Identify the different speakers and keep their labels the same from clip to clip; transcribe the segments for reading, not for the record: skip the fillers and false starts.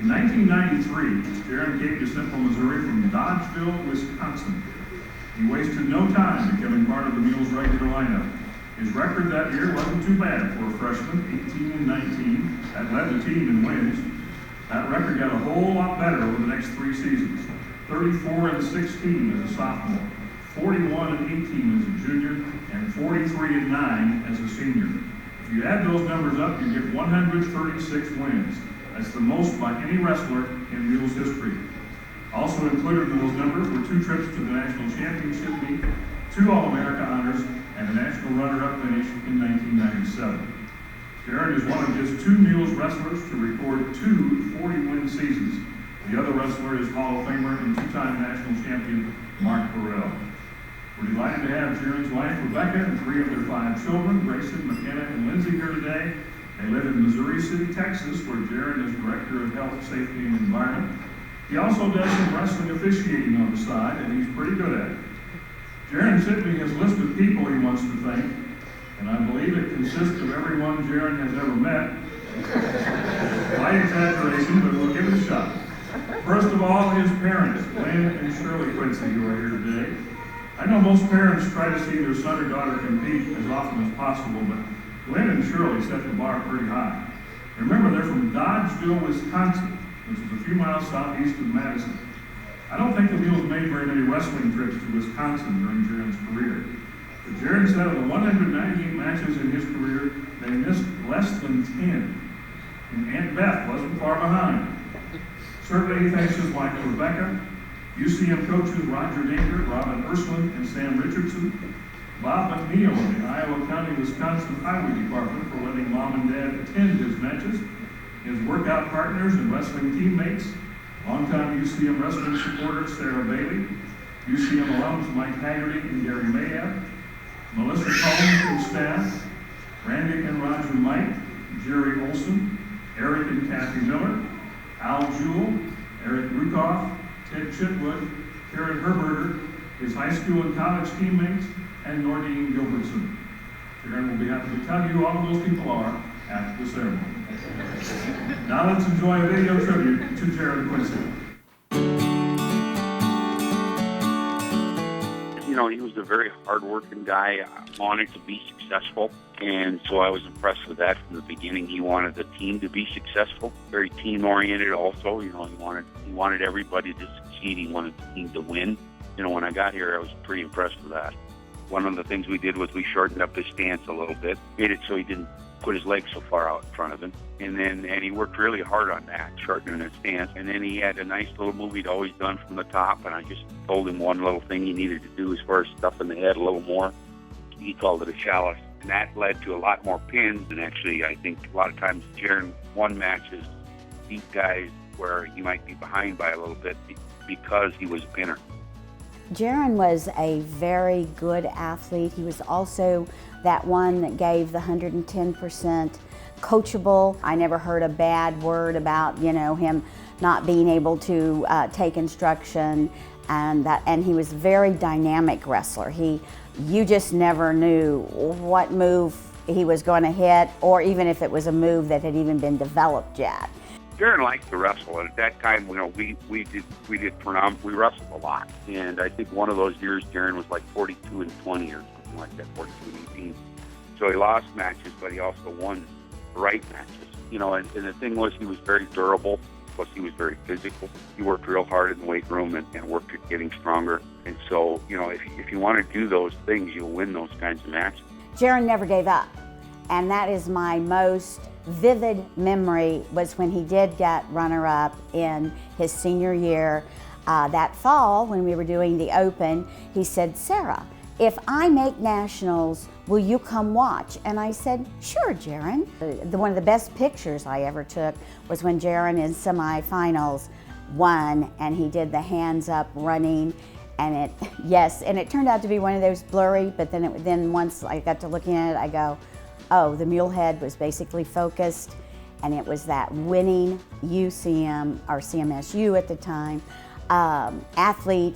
Speaker 1: In 1993, Jeron came to Central Missouri from Dodgeville, Wisconsin. He wasted no time becoming part of the Mules' regular lineup. His record that year wasn't too bad for a freshman, 18-19. That led the team in wins. That record got a whole lot better over the next 3 seasons. 34-16 as a sophomore, 41-18 as a junior, and 43-9 as a senior. If you add those numbers up, you get 136 wins. That's the most by any wrestler in Mules history. Also included in those numbers were 2 trips to the National Championship meet, 2 All-America honors, and a national runner-up finish in 1997. Jeron is one of just 2 Mules wrestlers to record 2 40-win seasons. The other wrestler is Hall of Famer and 2-time national champion Mark Burrell. We're delighted to have Jeron's wife Rebecca and 3 of their 5 children, Grayson, McKenna, and Lindsay, here today. They live in Missouri City, Texas, where Jeron is Director of Health, Safety, and Environment. He also does some wrestling officiating on the side, and he's pretty good at it. Jeron simply has a list of people he wants to thank, and I believe it consists of everyone Jeron has ever met. Light exaggeration, but we'll give it a shot. First of all, his parents, Lynn and Shirley Quincy, who are here today. I know most parents try to see their son or daughter compete as often as possible, but Lynn and Shirley set the bar pretty high. Remember, they're from Dodgeville, Wisconsin, which is a few miles southeast of Madison. I don't think the Mules made very many wrestling trips to Wisconsin during Jeron's career. But Jeron said of the 198 matches in his career, they missed less than 10. And Aunt Beth wasn't far behind. Certainly he thanks his wife Rebecca, UCM coaches Roger Dinker, Robin Ursuline, and Sam Richardson, Bob McNeil of the Iowa County, Wisconsin Highway Department for letting Mom and Dad attend his matches, his workout partners and wrestling teammates, longtime UCM wrestling supporter Sarah Bailey, UCM alums Mike Haggerty and Gary Mayab, Melissa Combs and staff, Randy and Roger Mike, Jerry Olson, Eric and Kathy Miller, Al Jewell, Eric Rukoff, Ted Chitwood, Karen Herberger, his high school and college teammates, and Nordine Gilbertson. Jeron will be happy to tell you who all of those people are after the ceremony. Now let's enjoy a video tribute to Jeron Quincy.
Speaker 2: You know, he was a very hard-working guy, wanted to be successful, and so I was impressed with that from the beginning. He wanted the team to be successful, very team-oriented also. You know, he wanted everybody to succeed. He wanted the team to win. You know, when I got here, I was pretty impressed with that. One of the things we did was we shortened up his stance a little bit, made it so he didn't put his legs so far out in front of him. And he worked really hard on that, shortening his stance. And then he had a nice little move he'd always done from the top, and I just told him one little thing he needed to do as far as stuffing the head a little more. He called it a chalice. And that led to a lot more pins. And actually, I think a lot of times Jeron won matches, beat guys where he might be behind by a little bit because he was a pinner.
Speaker 3: Jeron was a very good athlete. He was also that one that gave the 110%, coachable. I never heard a bad word about, you know, him not being able to take instruction, and he was a very dynamic wrestler. You just never knew what move he was going to hit, or even if it was a move that had even been developed yet.
Speaker 2: Jeron liked to wrestle, and at that time, you know, we wrestled a lot. And I think one of those years, Jeron was like 42-20 or something like that, 42-18. So he lost matches, but he also won the right matches. You know, and the thing was, he was very durable. Plus, he was very physical. He worked real hard in the weight room and worked at getting stronger. And so, you know, if you want to do those things, you'll win those kinds of matches.
Speaker 3: Jeron never gave up, and that is my most vivid memory, was when he did get runner-up in his senior year. That fall, when we were doing the Open, he said, "Sarah, if I make nationals, will you come watch?" And I said, "Sure, Jeron." One of the best pictures I ever took was when Jeron in semifinals won, and he did the hands up running, and it turned out to be one of those blurry, but then once I got to looking at it, I go, oh, the mule head was basically focused, and it was that winning UCM, or CMSU at the time, athlete,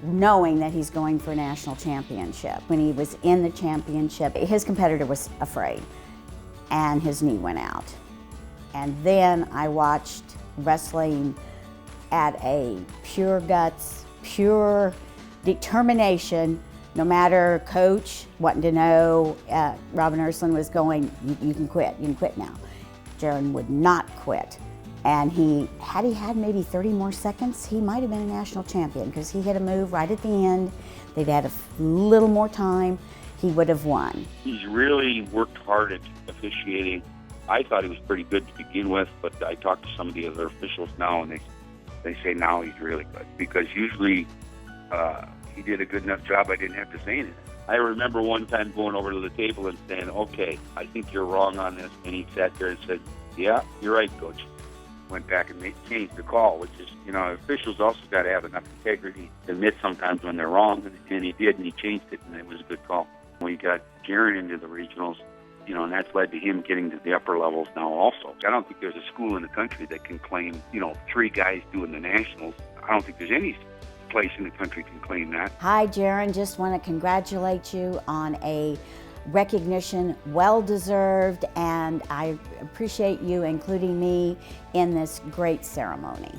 Speaker 3: knowing that he's going for a national championship. When he was in the championship, his competitor was afraid, and his knee went out. And then I watched wrestling at a pure guts, pure determination. No matter coach wanting to know, Robin Ursland was going, you can quit now. Jeron would not quit. And had he had maybe 30 more seconds, he might have been a national champion, because he hit a move right at the end. They'd had a little more time, he would have won.
Speaker 2: He's really worked hard at officiating. I thought he was pretty good to begin with, but I talked to some of the other officials now, and they say now he's really good, because usually he did a good enough job I didn't have to say anything. I remember one time going over to the table and saying, okay, I think you're wrong on this, and he sat there and said, yeah, you're right, Coach. Went back and changed the call, which is, officials also got to have enough integrity to admit sometimes when they're wrong, and he did, and he changed it, and it was a good call. We got Jeron into the regionals, and that's led to him getting to the upper levels now also. I don't think there's a school in the country that can claim, 3 guys doing the nationals. I don't think there's any place in the country can claim that.
Speaker 3: Hi, Jeron. Just want to congratulate you on a recognition well-deserved, and I appreciate you including me in this great ceremony.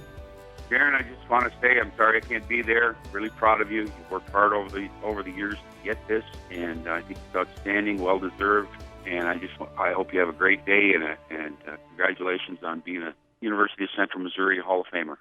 Speaker 2: Jeron, I just want to say I'm sorry I can't be there. Really proud of you. You've worked hard over the years to get this, and I think it's outstanding, well-deserved. And I hope you have a great day, and congratulations on being a University of Central Missouri Hall of Famer.